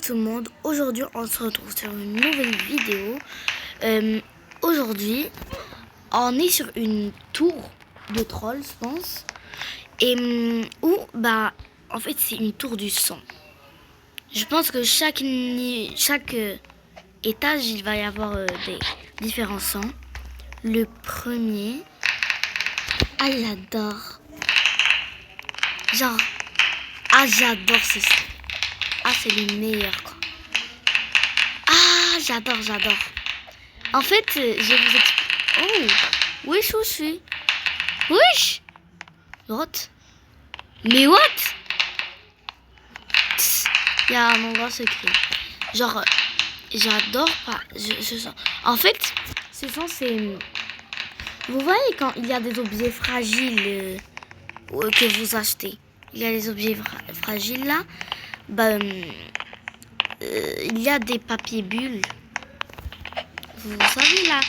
tout le monde, aujourd'hui on se retrouve sur une nouvelle vidéo. Aujourd'hui on est sur une tour de troll je pense. Et où en fait c'est une tour du sang. Je pense que chaque étage il va y avoir des différents sangs. Le premier, j'adore. J'adore ce sang. C'est le meilleur quoi. J'adore. En fait, je vous explique. Oh, wesh, où je suis? Wesh. What? Mais what? Il y a un endroit secret. J'adore pas. Ce sens. En fait, ce sens c'est. Vous voyez quand il y a des objets fragiles que vous achetez. Il y a des objets fragiles là. Il y a des papiers bulles. Vous savez là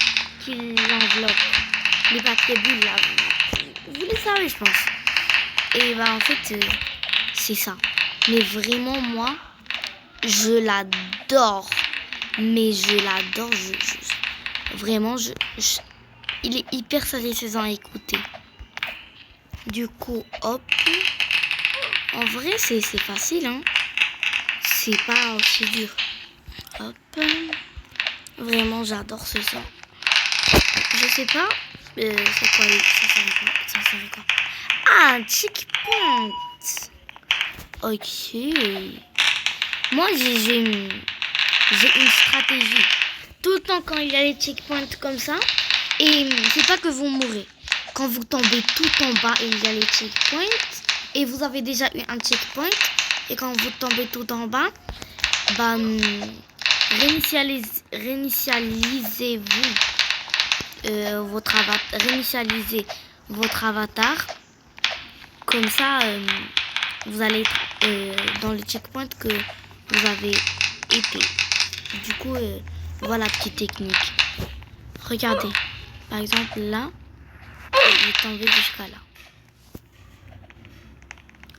qui enveloppent les papiers bulles là. Vous les savez je pense. Et en fait c'est ça. Mais vraiment moi je l'adore. Mais je l'adore. Vraiment il est hyper satisfaisant à écouter. Du coup hop. En vrai c'est facile hein. C'est pas aussi dur. Hop. Vraiment, j'adore ce son. Je sais pas. C'est quoi ça serait quoi? Un checkpoint. Ok. Moi, j'ai une stratégie. Tout le temps, quand il y a les checkpoints comme ça, et c'est pas que vous mourrez. Quand vous tombez tout en bas et il y a les checkpoints, et vous avez déjà eu un checkpoint, et quand vous tombez tout en bas, réinitialisez-vous votre avatar. Comme ça, vous allez être dans le checkpoint que vous avez été. Du coup, voilà petite technique. Regardez, par exemple là, je vais tomber jusqu'à là.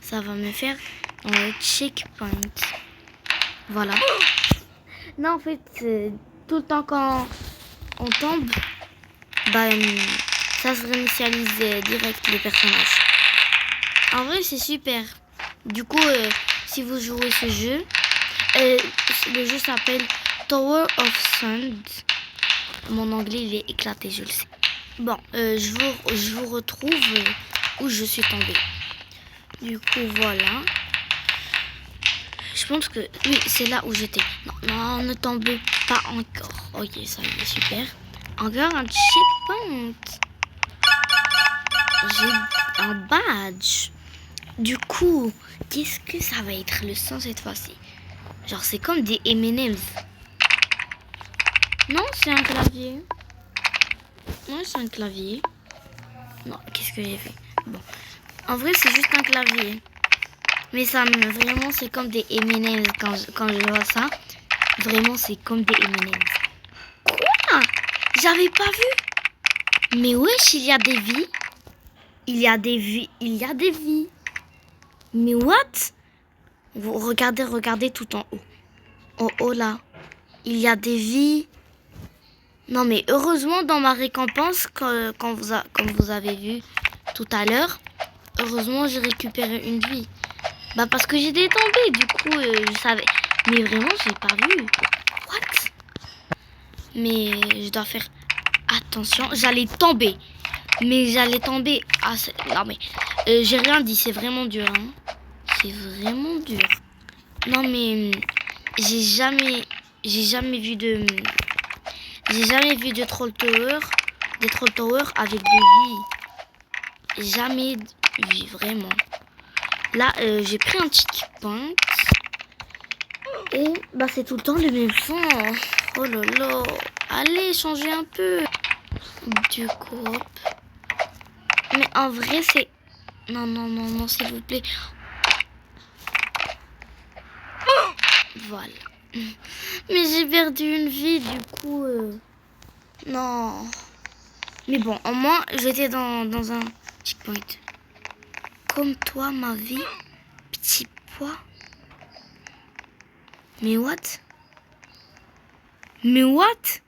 Ça va me faire un checkpoint. Voilà. Non, en fait, tout le temps quand on tombe, ça se réinitialise direct les personnages. En vrai, c'est super. Du coup, si vous jouez ce jeu, le jeu s'appelle Tower of Sand. Mon anglais, il est éclaté, je le sais. Bon, je vous retrouve où je suis tombée. Du coup, voilà. Je pense que oui, c'est là où j'étais. Non, ne tombez pas encore. Ok, ça y est, super. Encore un checkpoint. J'ai un badge. Du coup, qu'est-ce que ça va être le son cette fois-ci? Genre, c'est comme des M&M's. Non, c'est un clavier. Non, c'est un clavier. Non, qu'est-ce que j'ai fait? Bon, en vrai, c'est juste un clavier. Mais vraiment, c'est comme des M&M's quand je vois ça. Vraiment, c'est comme des M&M's. Quoi? J'avais pas vu. Mais wesh, il y a des vies. Il y a des vies. Mais what? Vous regardez tout en haut. En haut là. Il y a des vies. Non mais heureusement dans ma récompense, comme vous avez vu tout à l'heure, heureusement j'ai récupéré une vie. Parce que j'étais tombée, du coup, je savais. Mais vraiment, j'ai pas vu. What? Mais je dois faire attention. J'allais tomber. Non, mais j'ai rien dit. C'est vraiment dur. Hein. C'est vraiment dur. Non, mais j'ai jamais vu de. J'ai jamais vu de troll tower. Des troll tower avec des vies. Jamais vu, vraiment. Là, j'ai pris un checkpoint. Et c'est tout le temps le même son. Oh là là. Allez, changez un peu. Du coup, hop. Mais en vrai, c'est... Non, s'il vous plaît. Voilà. Mais j'ai perdu une vie, du coup... Non. Mais bon, au moins, j'étais dans un checkpoint. Comme toi, ma vie, petit pois. Mais what? Mais what?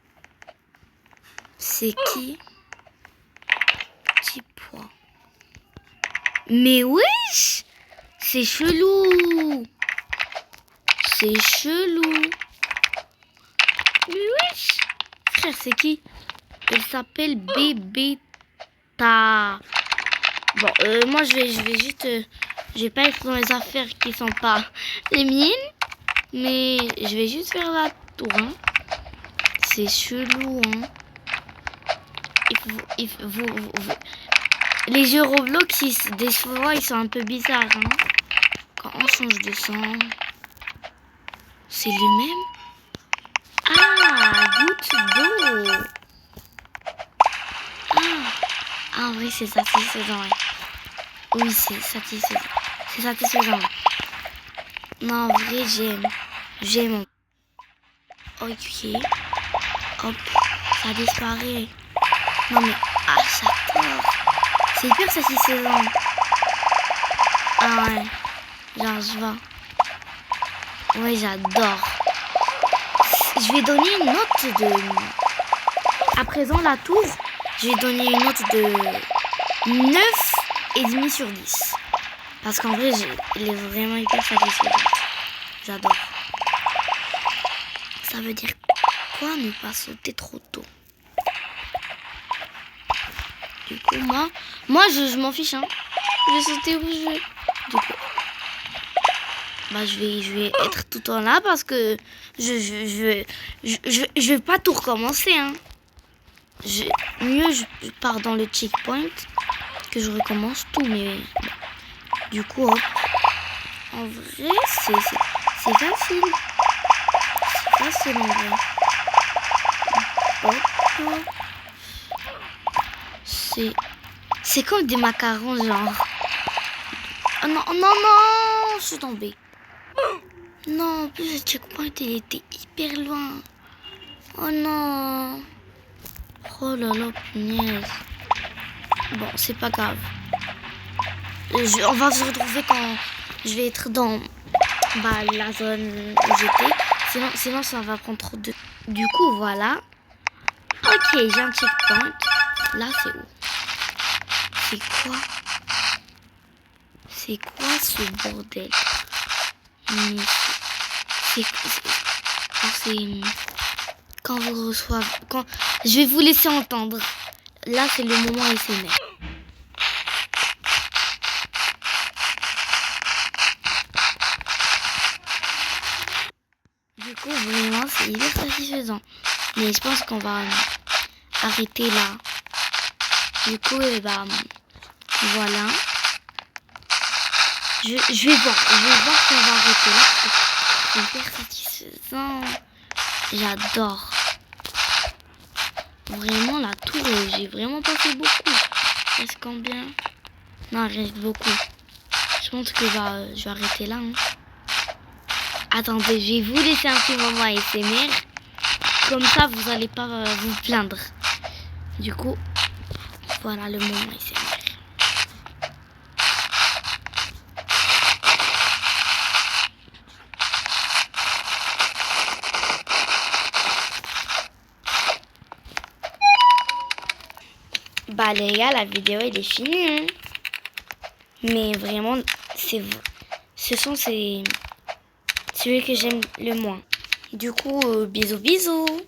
C'est qui? Petit pois. Mais wesh! C'est chelou! C'est chelou! Mais wesh! Frère, c'est qui? Elle s'appelle Bébéta. Bon, moi je vais juste... je vais pas être dans les affaires qui sont pas les miennes. Mais je vais juste faire la tour, hein. C'est chelou, hein. Les jeux Roblox, des fois, ils sont un peu bizarres, hein. Quand on change de son, c'est le même. Ah, goutte d'eau. Ah, en vrai, c'est satisfaisant, ouais. Oui, c'est satisfaisant. C'est satisfaisant. Non, en vrai, j'aime. J'aime. Ok. Hop, ça disparaît. Non, mais... ah, j'adore. C'est hyper satisfaisant. Ah ouais. Genre, je vois. Ouais, j'adore. Je vais donner une note de... À présent, la tour, je vais donner une note de 9,5 sur 10. Parce qu'en vrai, elle est vraiment hyper satisfaisante. J'adore. Ça veut dire quoi ne pas sauter trop tôt? Du coup, moi je m'en fiche, hein. Je vais sauter où je veux. Du coup, bah, je vais être tout en là parce que je vais pas tout recommencer, hein. Mieux je pars dans le checkpoint que je recommence tout, mais du coup, hop. En vrai, c'est facile. C'est facile en vrai. Hop. C'est comme des macarons, genre. Oh non, non, non, je suis tombée. Non, en plus le checkpoint, il était hyper loin. Oh non. Oh là là, punaise. Bon, c'est pas grave. On va se retrouver quand je vais être dans la zone où j'étais. Sinon, ça va prendre trop de... Du coup, voilà. Ok, j'ai un checkpoint. Là, c'est où? C'est quoi? C'est quoi ce bordel? C'est quand vous reçoivez... Je vais vous laisser entendre. Là, c'est le moment SMR. Du coup, vraiment, c'est hyper satisfaisant. Mais je pense qu'on va arrêter là. Du coup, voilà. Je vais voir si on va arrêter là. C'est hyper satisfaisant. J'adore. Vraiment, la tour, j'ai vraiment pas fait beaucoup. Reste combien? Non, il reste beaucoup. Je pense que je vais arrêter là. Hein. Attendez, je vais vous laisser un petit moment ASMR. Comme ça, vous n'allez pas vous plaindre. Du coup, voilà le moment ASMR. Bah les gars, la vidéo elle est finie. Hein. Mais vraiment, ce sont celui que j'aime le moins. Du coup, bisous bisous.